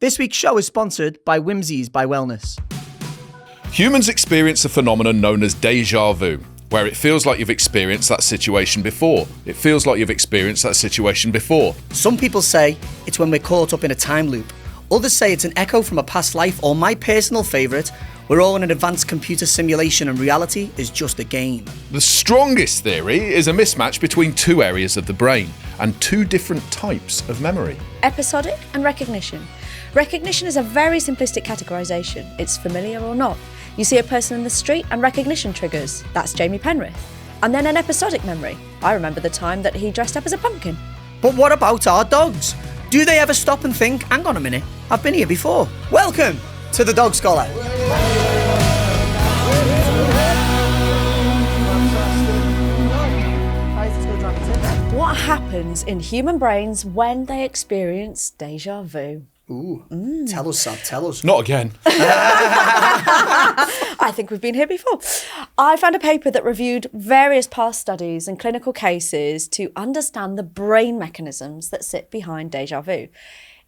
This week's show is sponsored by Whimsies by Wellness. Humans experience a phenomenon known as déjà vu, where it feels like you've experienced that situation before. It feels like you've experienced that situation before. Some people say it's when we're caught up in a time loop. Others say it's an echo from a past life, or my personal favourite, we're all in an advanced computer simulation and reality is just a game. The strongest theory is a mismatch between two areas of the brain and two different types of memory. Episodic and recognition. Recognition is a very simplistic categorisation. It's familiar or not. You see a person in the street and recognition triggers. That's Jamie Penrith. And then an episodic memory. I remember the time that he dressed up as a pumpkin. But what about our dogs? Do they ever stop and think, hang on a minute, I've been here before? Welcome to the Dog Scholar. What happens in human brains when they experience déjà vu? Ooh, tell us, Sab, tell us. Not again. I think we've been here before. I found a paper that reviewed various past studies and clinical cases to understand the brain mechanisms that sit behind déjà vu.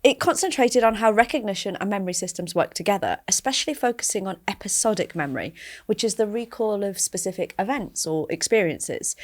It concentrated on how recognition and memory systems work together, especially focusing on episodic memory, which is the recall of specific events or experiences.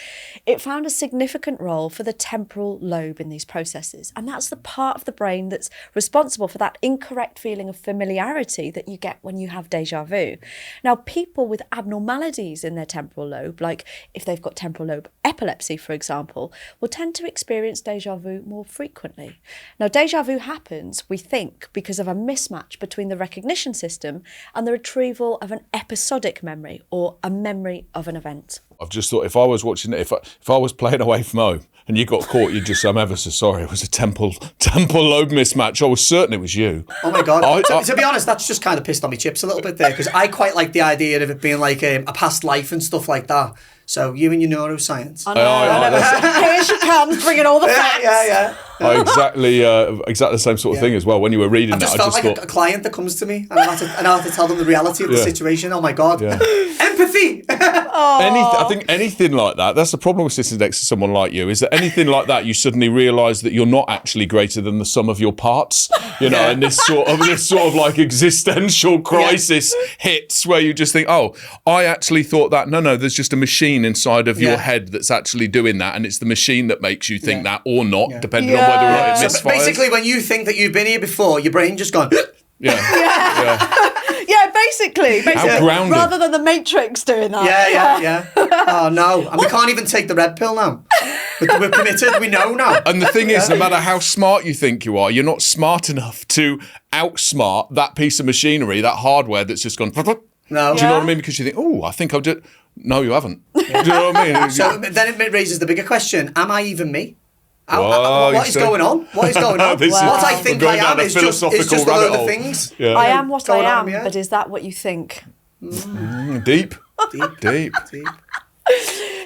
It found a significant role for the temporal lobe in these processes, and that's the part of the brain that's responsible for that incorrect feeling of familiarity that you get when you have déjà vu. Now, people with abnormalities in their temporal lobe, like if they've got temporal lobe epilepsy, for example, will tend to experience déjà vu more frequently. Now, déjà vu happens, we think, because of a mismatch between the recognition system and the retrieval of an episodic memory or a memory of an event. I've just thought if I was watching it, if I was playing away from home and you got caught, you'd just say, I'm ever so sorry. It was a temporal lobe mismatch. I was certain it was you. Oh my God. To be honest, that's just kind of pissed on my chips a little bit there, because I quite like the idea of it being like a past life and stuff like that. So you and your neuroscience. I know. Here she comes, bringing all the facts. Yeah. Exactly the same sort of thing as well. When you were reading I just that, felt like a client that comes to me and I have to tell them the reality of the situation. Oh my God. Yeah. Empathy. I think anything like that, that's the problem with sitting next to someone like you, is that anything like that, you suddenly realise that you're not actually greater than the sum of your parts, and this sort of like existential crisis hits where you just think, oh, I actually thought that. No, there's just a machine inside of your head that's actually doing that, and it's the machine that makes you think that or not, depending on whether or not it misfires. So basically, when you think that you've been here before, your brain just gone... Yeah, basically. Rather than the Matrix doing that. Yeah. Oh, no. And we can't even take the red pill now. We're committed. We know now. And the thing is, no matter how smart you think you are, you're not smart enough to outsmart that piece of machinery, that hardware that's just gone... No. Do you know what I mean? Because you think, oh, I think I'll do... No, you haven't. Do you know what I mean? So then it raises the bigger question. Am I even me? What is going on? What I think I am is just a load of things. Yeah. I am what I am, but is that what you think? Deep.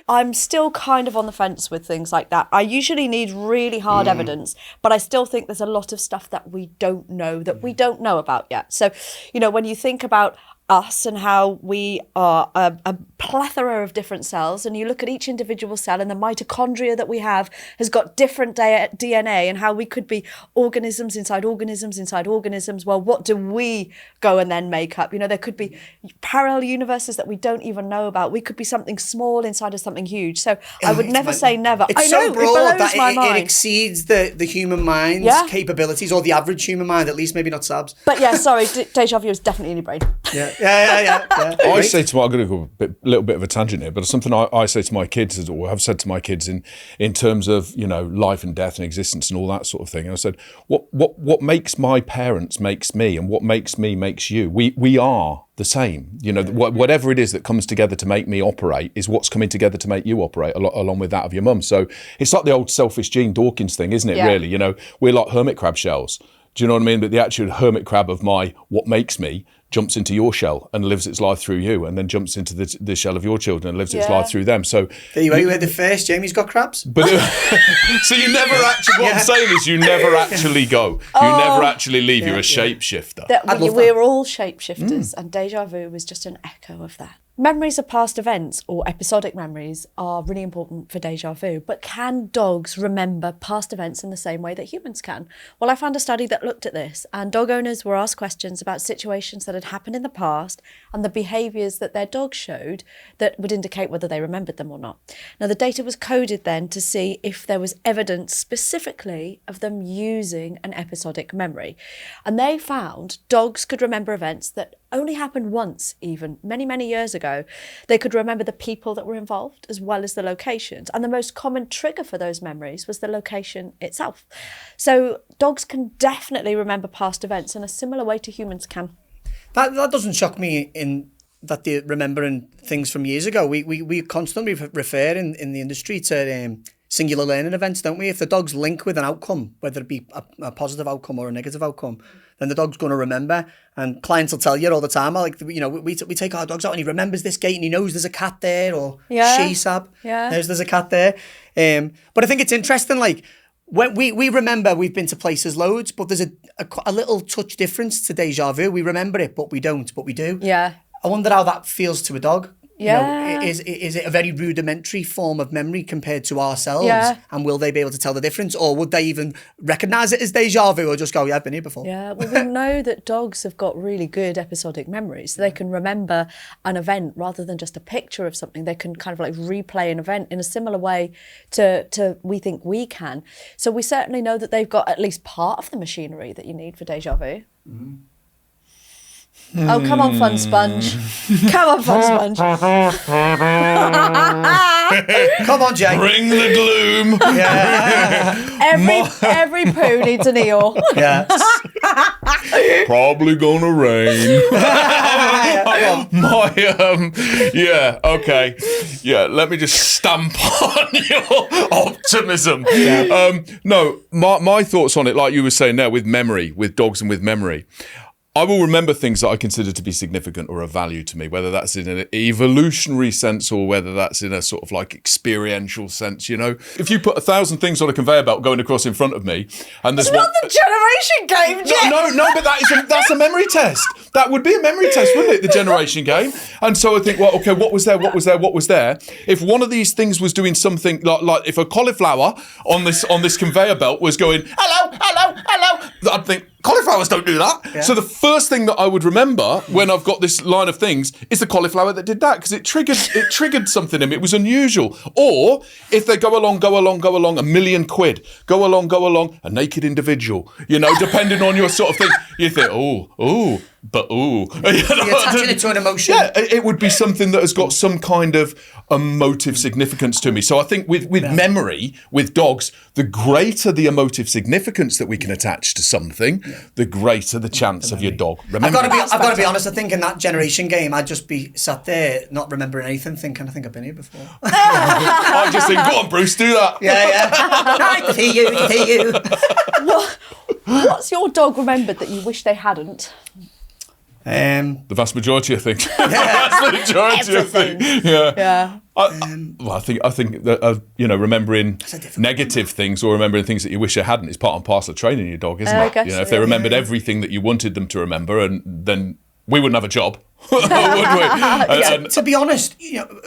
I'm still kind of on the fence with things like that. I usually need really hard evidence, but I still think there's a lot of stuff that we don't know about yet. So, when you think about us and how we are a plethora of different cells, and you look at each individual cell, and the mitochondria that we have has got different DNA, and how we could be organisms inside organisms inside organisms. Well, what do we go and then make up? There could be parallel universes that we don't even know about. We could be something small inside of something huge. So I would never say never. It's so broad that it exceeds the human mind's capabilities, or the average human mind, at least, maybe not Sab's. But sorry, déjà vu is definitely in your brain. Yeah. I say to I'm going to go a little bit of a tangent here, but it's something I say to my kids, or have said to my kids in terms of life and death and existence and all that sort of thing. And I said, what makes my parents makes me, and what makes me makes you. We are the same. Whatever it is that comes together to make me operate is what's coming together to make you operate, along with that of your mum. So it's like the old selfish Gene Dawkins thing, isn't it? Yeah. Really, we're like hermit crab shells. Do you know what I mean? But the actual hermit crab of what makes me jumps into your shell and lives its life through you, and then jumps into the shell of your children and lives its life through them. So there you heard the first. Jamie's got crabs. But so you never actually. What I'm saying is, you never actually go. You never actually leave. You're a shapeshifter. We're all shapeshifters, and déjà vu was just an echo of that. Memories of past events or episodic memories are really important for déjà vu, but can dogs remember past events in the same way that humans can? Well, I found a study that looked at this, and dog owners were asked questions about situations that had happened in the past and the behaviours that their dogs showed that would indicate whether they remembered them or not. Now, the data was coded then to see if there was evidence specifically of them using an episodic memory. And they found dogs could remember events that only happened once, even many, many years ago. They could remember the people that were involved as well as the locations. And the most common trigger for those memories was the location itself. So dogs can definitely remember past events in a similar way to humans can. That doesn't shock me in that they're remembering things from years ago. We constantly refer in the industry to singular learning events, don't we? If the dogs link with an outcome, whether it be a positive outcome or a negative outcome, then the dog's going to remember. And clients will tell you all the time, like, you know, we take our dogs out and he remembers this gate and he knows there's a cat there, or she Sab, there's a cat there. But I think it's interesting, like, when we remember we've been to places loads, but there's a little touch difference to déjà vu. We remember it, but we don't, but we do. Yeah. I wonder how that feels to a dog. Yeah. You know, is it a very rudimentary form of memory compared to ourselves? Yeah. And will they be able to tell the difference? Or would they even recognise it as déjà vu or just go, yeah, I've been here before? Yeah, well, we know that dogs have got really good episodic memories. They can remember an event rather than just a picture of something. They can kind of like replay an event in a similar way to we think we can. So we certainly know that they've got at least part of the machinery that you need for déjà vu. Mm-hmm. Oh, come on, Fun Sponge. Come on, Fun Sponge. Come on, Jay. Bring the gloom. Yeah. Every poo needs an eel. Yeah. Probably gonna rain. Okay. Yeah, let me just stamp on your optimism. Yeah. No, my thoughts on it, like you were saying there, with memory, with dogs and with memory. I will remember things that I consider to be significant or of value to me, whether that's in an evolutionary sense or whether that's in a sort of like experiential sense, you know. If you put 1,000 things on a conveyor belt going across in front of me, and there's not the generation game, Jeff. No, but that's a memory test. That would be a memory test, wouldn't it? The generation game. And so I think, well, okay, what was there? If one of these things was doing something like if a cauliflower on this conveyor belt was going, hello, I'd think, cauliflowers don't do that. Yeah. So the first thing that I would remember when I've got this line of things is the cauliflower that did that, because it triggered something in me. It was unusual. Or if they go along, £1 million, go along, a naked individual, you know, depending on your sort of thing, you think, ooh. You know, you're attaching it to an emotion. Yeah, it would be something that has got some kind of emotive significance to me. So I think with memory, with dogs, the greater the emotive significance that we can attach to something, the greater the chance of your dog. Remember, I've got to be honest. I think in that generation game, I'd just be sat there not remembering anything, thinking, I think I've been here before. I just think, go on, Bruce, do that. Yeah. I hear you. What's your dog remembered that you wish they hadn't? The vast majority, I think. Yeah. The vast majority, Everything. I think. Yeah. Yeah. I think that remembering negative things or remembering things that you wish you hadn't is part and parcel of training your dog, isn't it? You know, if they remembered everything that you wanted them to remember, and then we wouldn't have a job, would we? To be honest, you know,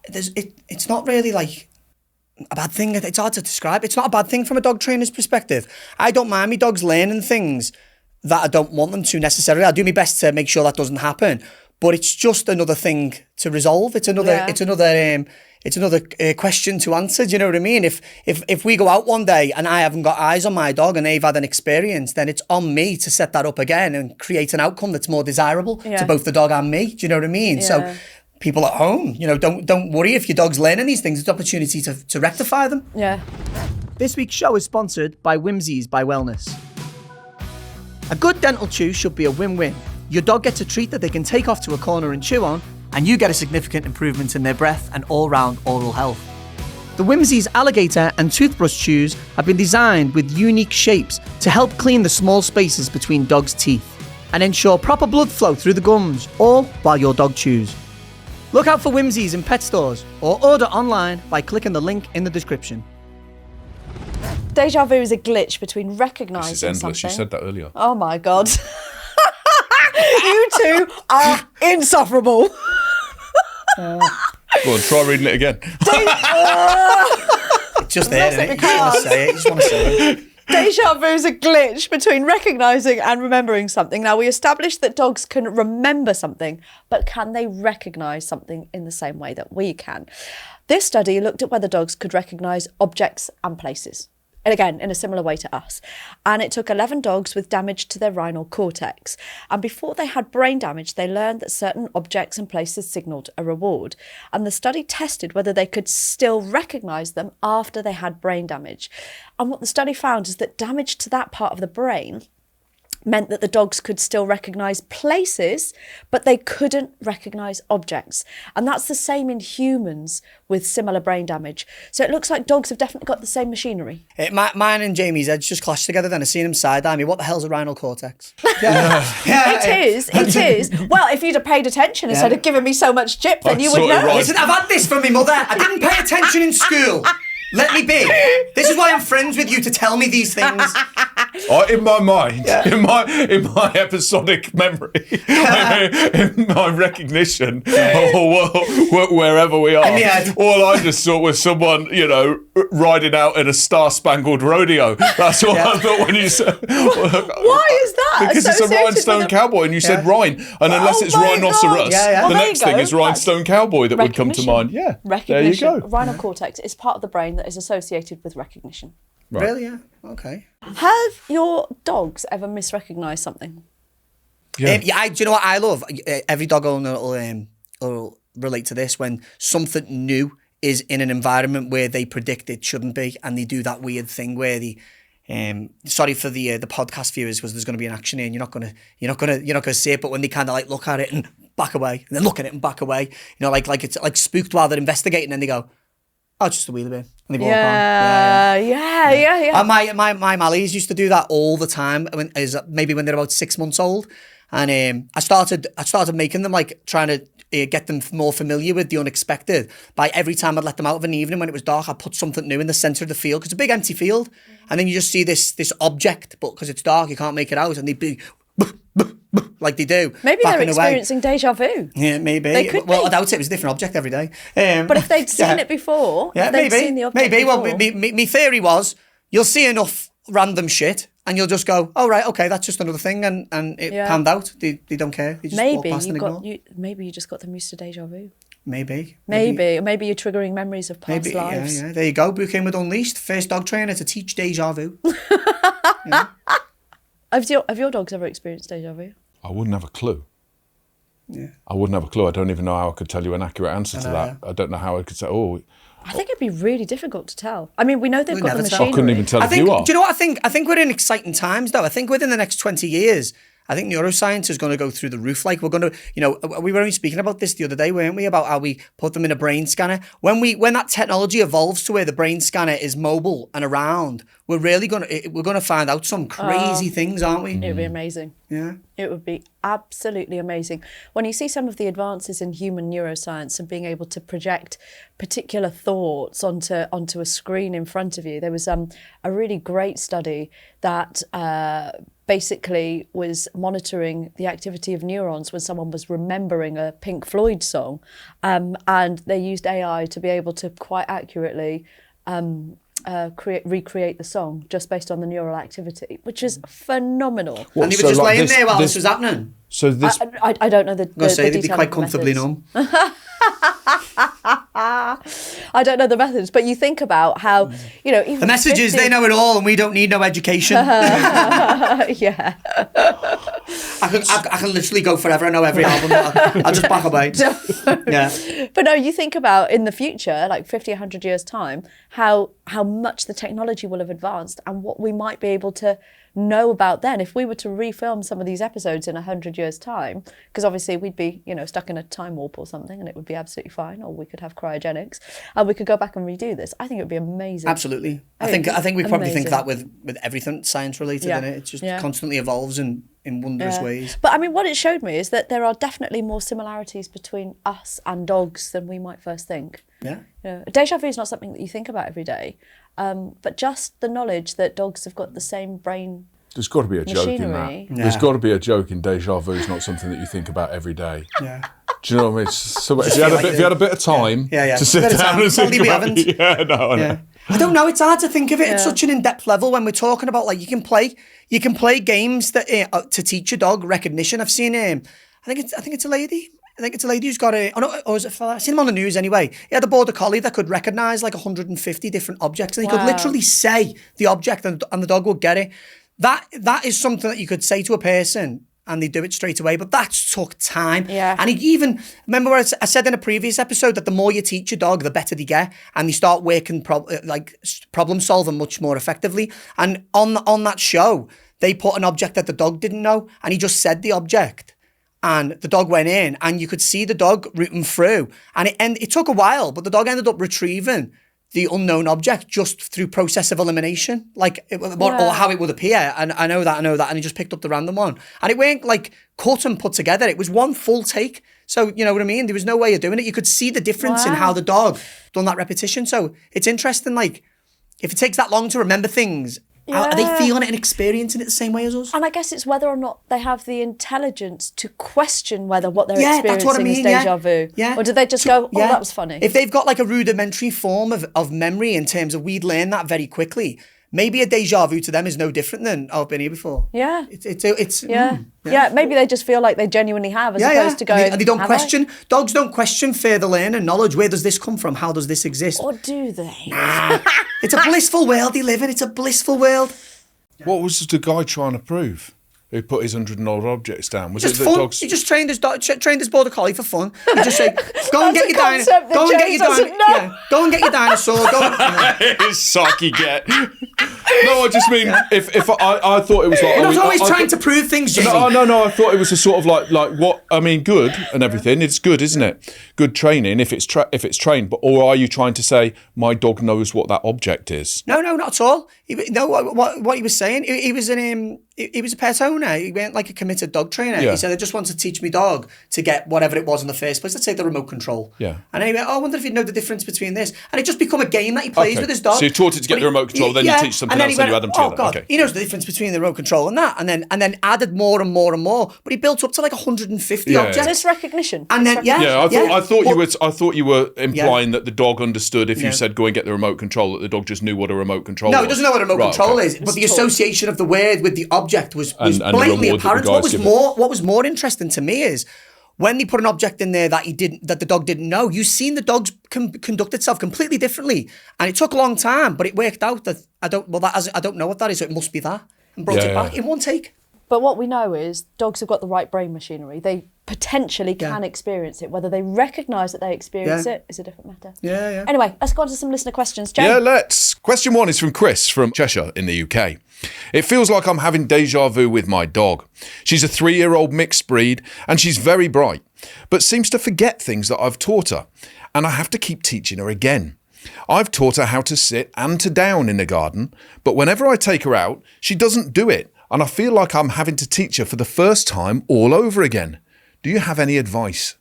it's not really like a bad thing. It's hard to describe. It's not a bad thing from a dog trainer's perspective. I don't mind my dogs learning things that I don't want them to necessarily. I'll do my best to make sure that doesn't happen. But it's just another thing to resolve. It's another question to answer. Do you know what I mean? If we go out one day and I haven't got eyes on my dog and they've had an experience, then it's on me to set that up again and create an outcome that's more desirable to both the dog and me. Do you know what I mean? Yeah. So people at home, you know, don't worry if your dog's learning these things. It's an opportunity to rectify them. Yeah. This week's show is sponsored by Whimsies by Wellness. A good dental chew should be a win-win. Your dog gets a treat that they can take off to a corner and chew on, and you get a significant improvement in their breath and all-round oral health. The Whimsies alligator and toothbrush chews have been designed with unique shapes to help clean the small spaces between dogs' teeth and ensure proper blood flow through the gums, all while your dog chews. Look out for Whimsies in pet stores or order online by clicking the link in the description. Déjà vu is a glitch between recognising This is endless. something. You said that earlier. Oh my God. You two are insufferable. Go on, try reading it again. It's just there, isn't it? You just want to say it. You just want to say it. Déjà vu is a glitch between recognising and remembering something. Now, we established that dogs can remember something, but can they recognise something in the same way that we can? This study looked at whether dogs could recognise objects and places. And again, in a similar way to us. And it took 11 dogs with damage to their rhinal cortex. And before they had brain damage, they learned that certain objects and places signalled a reward. And the study tested whether they could still recognise them after they had brain damage. And what the study found is that damage to that part of the brain meant that the dogs could still recognise places, but they couldn't recognise objects. And that's the same in humans with similar brain damage. So it looks like dogs have definitely got the same machinery. Mine and Jamie's heads just clashed together then. I seen him side-eye me. What the hell's a rhinal cortex? It is. Well, if you'd have paid attention instead of giving me so much chip, then you would know. Right. Listen, I've had this from my mother. I didn't pay attention in school. Let me be. This is why I'm friends with you, to tell me these things. In my mind, in my episodic memory, in my recognition, or wherever we are, all I just saw was someone, riding out in a star-spangled rodeo. That's what I thought when you said. Why is that? Because it's a rhinestone cowboy, and you said rhine, and unless it's rhinoceros, the next thing is rhinestone cowboy that would come to mind. Yeah, there you go. Rhinal cortex is part of the brain that is associated with recognition. Right. Really? Yeah. Okay. Have your dogs ever misrecognised something? Yeah. Do you know what I love? Every dog owner will relate to this. When something new is in an environment where they predict it shouldn't be, and they do that weird thing where they. Sorry for the podcast viewers, because there's going to be an action here, and you're not gonna see it. But when they kind of like look at it and back away, and then look at it and back away, like it's like spooked while they're investigating, and they go, "Oh, it's just a wheelie bin," and they walk on. Yeah. And my Mallies used to do that all the time. Maybe when they're about 6 months old, and I started making them, like, trying to get them more familiar with the unexpected by every time I'd let them out of an evening when it was dark. I'd put something new in the centre of the field, because it's a big empty field, and then you just see this object, but because it's dark you can't make it out, and they'd be like they do. Maybe they're experiencing déjà vu. Yeah, maybe. I doubt it was a different object every day. But if they'd seen it before, maybe. Seen the object before. Well, my theory was, you'll see enough random shit and you'll just go, "Oh, right, okay, that's just another thing," and it panned out. They don't care. They just walk past and ignore. Maybe you just got them used to déjà vu. Maybe. Or maybe you're triggering memories of past lives. Yeah. There you go. Boo came with Unleashed, first dog trainer to teach déjà vu. Have your dogs ever experienced déjà vu? I wouldn't have a clue. Yeah. I wouldn't have a clue. I don't even know how I could tell you an accurate answer to that. I don't know how I could say, I think it'd be really difficult to tell. I mean, we know they've got the machinery. I couldn't even tell if you are. Do you know what I think? I think we're in exciting times, though. I think within the next 20 years, I think neuroscience is going to go through the roof. Like, we're going to, we were only speaking about this the other day, weren't we? About how we put them in a brain scanner. When that technology evolves to where the brain scanner is mobile and around, we're going to find out some crazy things, aren't we? It would be amazing. Yeah. It would be absolutely amazing. When you see some of the advances in human neuroscience and being able to project particular thoughts onto a screen in front of you, there was a really great study that basically was monitoring the activity of neurons when someone was remembering a Pink Floyd song, and they used AI to be able to quite accurately recreate the song just based on the neural activity, which is phenomenal. And he was just laying there while this was happening. So this, I don't know the they'd be quite comfortably numb. I don't know the methods, but you think about how, even the message is they know it all and we don't need no education. Yeah. I can literally go forever. I know every album. I'll just back away. Yeah. But no, you think about in the future, like 50, 100 years time, how much the technology will have advanced and what we might be able to know about then if we were to refilm some of these episodes in 100 years time, because obviously we'd be stuck in a time warp or something and it would be absolutely fine, or we could have cryogenics and we could go back and redo this. I think it would be amazing. Absolutely. I think we probably think that with everything science related in it. It just constantly evolves in wondrous ways. But I mean, what it showed me is that there are definitely more similarities between us and dogs than we might first think. Yeah. Déjà vu is not something that you think about every day. But just the knowledge that dogs have got the same brain. There's got to be a joke in that. Yeah. There's got to be a joke in déjà vu. Is not something that you think about every day. Yeah. Do you know what I mean? So if you had a bit of time to sit down and think about it. Yeah, no, I know. I don't know. It's hard to think of it at such an in-depth level when we're talking about like you can play games that to teach your dog recognition. I've seen I think it's a lady. I think it's a lady who's got or is it a fella? I've seen him on the news anyway. He had a border collie that could recognise like 150 different objects, and he could literally say the object, and the dog would get it. That is something that you could say to a person and they do it straight away, but that took time. Yeah. And he even, remember what I said in a previous episode that the more you teach your dog, the better they get, and they start working problem solving much more effectively. And on that show, they put an object that the dog didn't know, and he just said the object. And the dog went in, and you could see the dog rooting through. And it took a while, but the dog ended up retrieving the unknown object just through process of elimination, or how it would appear. And I know that. And he just picked up the random one. And it weren't like cut and put together. It was one full take. So, you know what I mean? There was no way of doing it. You could see the difference in how the dog done that repetition. So it's interesting, like, if it takes that long to remember things, are they feeling it and experiencing it the same way as us? And I guess it's whether or not they have the intelligence to question whether what they're experiencing that's what I mean, is deja vu. Yeah. Or do they just go, that was funny? If they've got like a rudimentary form of memory in terms of we'd learn that very quickly, maybe a deja vu to them is no different than, I've been here before. Yeah. It's maybe they just feel like they genuinely have as opposed to going, and they don't question. Dogs don't question further learning knowledge. Where does this come from? How does this exist? Or do they? Nah. It's a blissful world they live in. It's a blissful world. What was the guy trying to prove? Who put his 100 odd objects down? Was just it fun. that dogs? He just trained his border collie for fun. He just said, "Go and get your dinosaur. Go and get your dinosaur. His sucky get." No, I just mean if I thought it was like. I was always trying to prove things, Jamie. No. I thought it was a sort of like what I mean. Good and everything. It's good, isn't it? Good training if it's trained. But or are you trying to say my dog knows what that object is? No, not at all. What he was saying. He was a pet owner. He weren't like a committed dog trainer. Yeah. He said, I just want to teach my dog to get whatever it was in the first place. Let's say the remote control. Yeah. And then he went, I wonder if he'd know the difference between this. And it just become a game that he plays with his dog. So you taught it to get the remote control, then you teach something else, then you add them together. Oh God, he knows the difference between the remote control and that. And then added more and more and more. But he built up to like 150 objects. This recognition. And then I thought you were implying that the dog understood if you said go and get the remote control, that the dog just knew what a remote control was. No, he doesn't know what a remote control is. But the association of the word with the object was blatantly apparent. What was more interesting to me is when they put an object in there that the dog didn't know. You've seen the dogs conduct itself completely differently, and it took a long time, but it worked out that I don't know what that is, so it must be that, and brought it back in one take. But what we know is dogs have got the right brain machinery. They potentially can experience it. Whether they recognise that they experience it is a different matter. Yeah. Anyway, let's go on to some listener questions. Jane? Yeah, let's. Question 1 is from Chris from Cheshire in the UK. It feels like I'm having deja vu with my dog. She's a 3-year-old mixed breed and she's very bright, but seems to forget things that I've taught her, and I have to keep teaching her again. I've taught her how to sit and to down in the garden, but whenever I take her out, she doesn't do it, and I feel like I'm having to teach her for the first time all over again. Do you have any advice?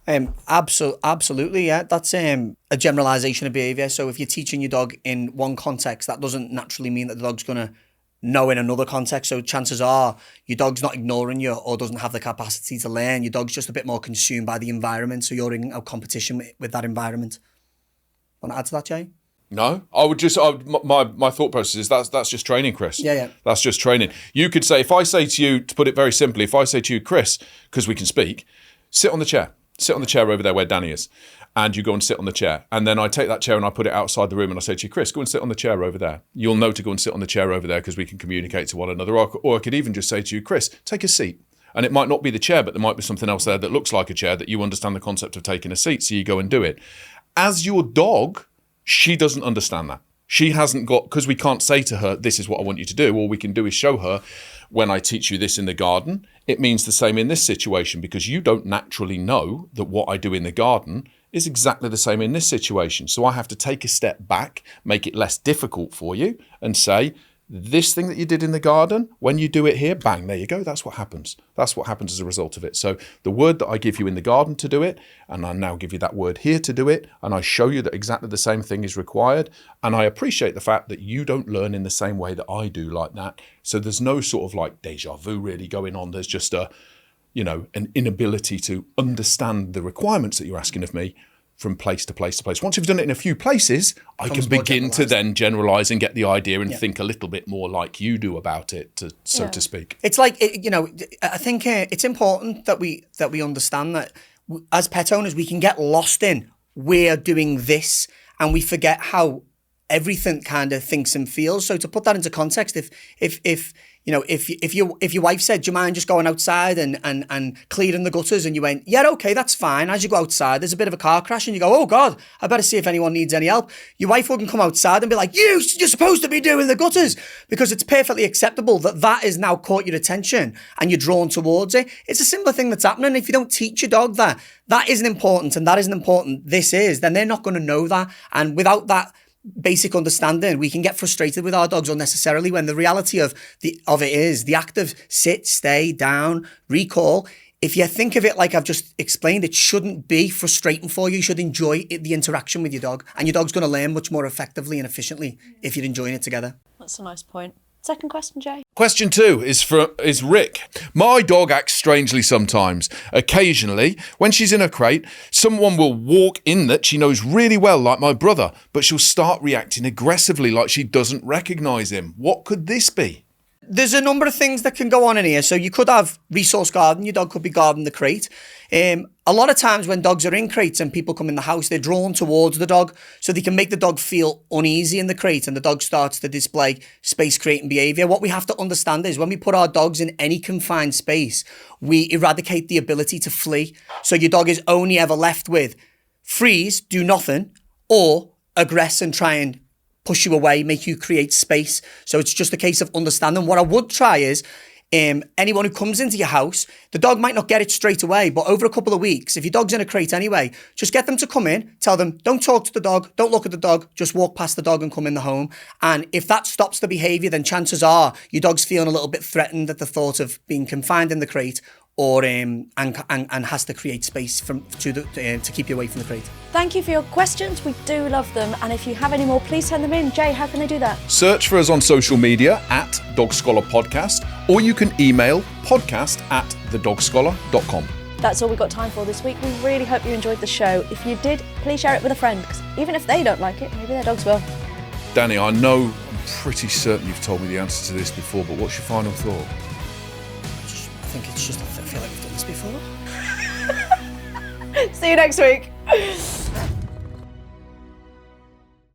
Absolutely, yeah. That's a generalisation of behaviour. So if you're teaching your dog in one context, that doesn't naturally mean that the dog's going to know in another context. So chances are your dog's not ignoring you or doesn't have the capacity to learn. Your dog's just a bit more consumed by the environment. So you're in a competition with that environment. Want to add to that, Jay? No, I would just, my thought process is that's just training, Chris. Yeah. That's just training. You could say, if I say to you, to put it very simply, if I say to you, Chris, because we can speak, sit on the chair over there where Danny is, and you go and sit on the chair. And then I take that chair and I put it outside the room and I say to you, Chris, go and sit on the chair over there. You'll know to go and sit on the chair over there because we can communicate to one another. Or I could even just say to you, Chris, take a seat. And it might not be the chair, but there might be something else there that looks like a chair that you understand the concept of taking a seat. So you go and do it. As your dog, she doesn't understand that. She hasn't got, because we can't say to her, this is what I want you to do. All we can do is show her, when I teach you this in the garden, it means the same in this situation, because you don't naturally know that what I do in the garden is exactly the same in this situation. So I have to take a step back, make it less difficult for you, and say, this thing that you did in the garden, when you do it here, bang, there you go. That's what happens. That's what happens as a result of it. So the word that I give you in the garden to do it, and I now give you that word here to do it, and I show you that exactly the same thing is required. And I appreciate the fact that you don't learn in the same way that I do like that. So there's no sort of like deja vu really going on. There's just an inability to understand the requirements that you're asking of me from place to place to place. Once you've done it in a few places, I can begin to then generalise and get the idea and think a little bit more like you do about it, so to speak. It's like, I think it's important that we understand that as pet owners, we can get lost in we're doing this and we forget how everything kind of thinks and feels. So to put that into context, if your wife said, do you mind just going outside and clearing the gutters? And you went, yeah, okay, that's fine. As you go outside, there's a bit of a car crash and you go, oh God, I better see if anyone needs any help. Your wife wouldn't come outside and be like, you're supposed to be doing the gutters, because it's perfectly acceptable that is now caught your attention and you're drawn towards it. It's a similar thing that's happening. If you don't teach your dog that isn't important and that isn't important, this is, then they're not going to know that. And without that basic understanding, we can get frustrated with our dogs unnecessarily, when the reality of it is the act of sit, stay, down, recall. If you think of it like I've just explained, it shouldn't be frustrating for you. You should enjoy the interaction with your dog, and your dog's going to learn much more effectively and efficiently if you're enjoying it together. That's a nice point. Second question, Jay. Question 2 is Rick. My dog acts strangely sometimes. Occasionally, when she's in a crate, someone will walk in that she knows really well, like my brother, but she'll start reacting aggressively like she doesn't recognise him. What could this be? There's a number of things that can go on in here. So you could have resource guarding. Your dog could be guarding the crate. A lot of times when dogs are in crates and people come in the house, they're drawn towards the dog, so they can make the dog feel uneasy in the crate, and the dog starts to display space creating behaviour. What we have to understand is when we put our dogs in any confined space, we eradicate the ability to flee. So your dog is only ever left with freeze, do nothing, or aggress and try and push you away, make you create space. So it's just a case of understanding. What I would try is, anyone who comes into your house, the dog might not get it straight away, but over a couple of weeks, if your dog's in a crate anyway, just get them to come in, tell them, don't talk to the dog, don't look at the dog, just walk past the dog and come in the home. And if that stops the behaviour, then chances are your dog's feeling a little bit threatened at the thought of being confined in the crate, or and has to create space to keep you away from the crate. Thank you for your questions. We do love them. And if you have any more, please send them in. Jay, how can they do that? Search for us on social media at Dog Scholar Podcast, or you can email podcast@thedogscholar.com. That's all we've got time for this week. We really hope you enjoyed the show. If you did, please share it with a friend, because even if they don't like it, maybe their dogs will. Danny, I'm pretty certain you've told me the answer to this before, but what's your final thought? I think it's just, I feel like we've done this before. See you next week.